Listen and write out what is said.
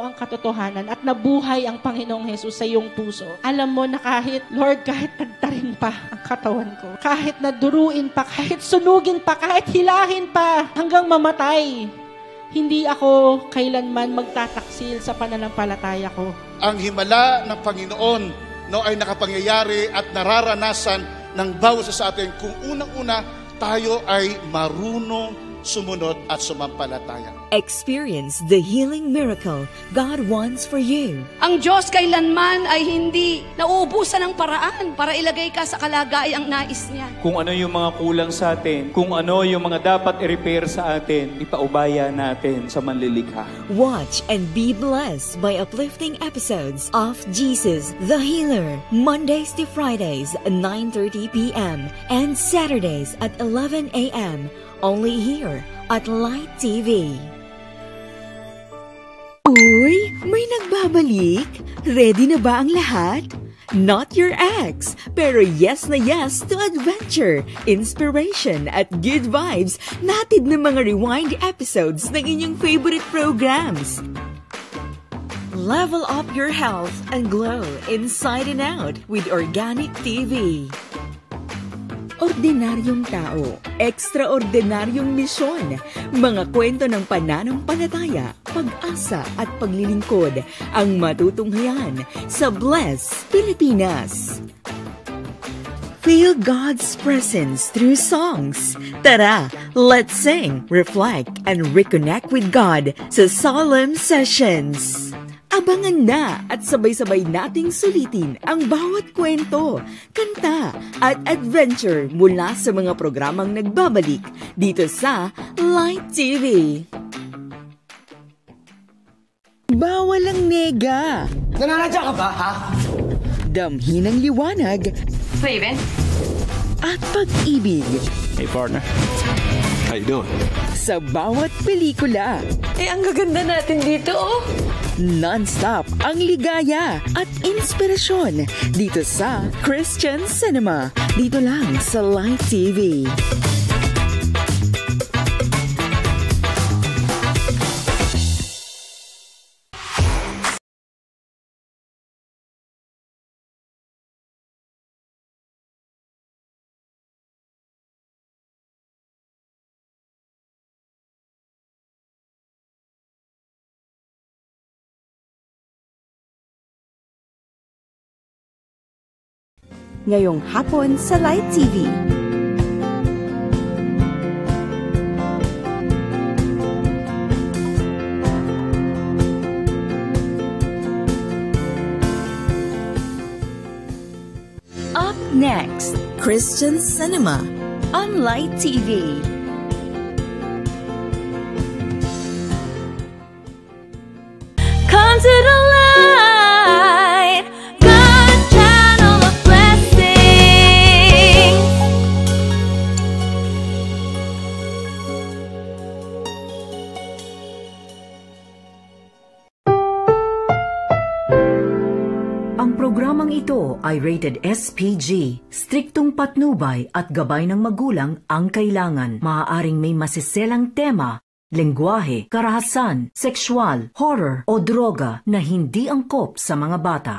ang katotohanan at nabuhay ang Panginoong Hesus sa iyong puso, alam mo na kahit, Lord, kahit tagtarin pa ang katawan ko, kahit naduruin pa, kahit sunugin pa, kahit hilahin pa, hanggang mamatay, hindi ako kailanman magtataksil sa pananampalataya ko. Ang himala ng Panginoon ay nakapangyayari at nararanasan ng bawat sa atin kung unang-una tayo ay marunong sumunod at sumampalataya. Experience the healing miracle God wants for you. Ang Diyos kailanman ay hindi nauubusan ng paraan para ilagay ka sa kalagayang nais niya. Kung ano yung mga kulang sa atin, kung ano yung mga dapat i-repair sa atin, ipaubaya natin sa manlilikha. Watch and be blessed by uplifting episodes of Jesus the Healer, Mondays to Fridays, 9:30 p.m. and Saturdays at 11 a.m. only here at Light TV. Uy, may nagbabalik? Ready na ba ang lahat? Not your ex, pero yes na yes to adventure, inspiration at good vibes natin ng mga rewind episodes ng inyong favorite programs. Level up your health and glow inside and out with Organic TV. Ordinaryong tao, ekstraordinaryong misyon, mga kwento ng pananampalataya, pag-asa at paglilingkod ang matutunghayan sa Bless Pilipinas. Feel God's presence through songs. Tara, let's sing, reflect, and reconnect with God sa Solemn Sessions. Abangan na at sabay-sabay nating sulitin ang bawat kwento, kanta at adventure mula sa mga programang nagbabalik dito sa Light TV. Bawal ang nega. Nananadya ka ba, ha? Damhin ang liwanag. Raven? At pag-ibig. Hey partner, how you doing? Sa bawat pelikula. Ang gaganda natin dito, oh. Non-stop ang ligaya at inspirasyon dito sa Christian Cinema. Dito lang sa Light TV. Ngayong hapon sa Light TV. Up next, Christian Cinema on Light TV. Come to the light, God's channel of blessing. Ang programang ito ay rated SPG. Striktong patnubay at gabay ng magulang ang kailangan. Maaaring may masiselang tema, lengguwahe, karahasan, sexual, horror o droga na hindi angkop sa mga bata.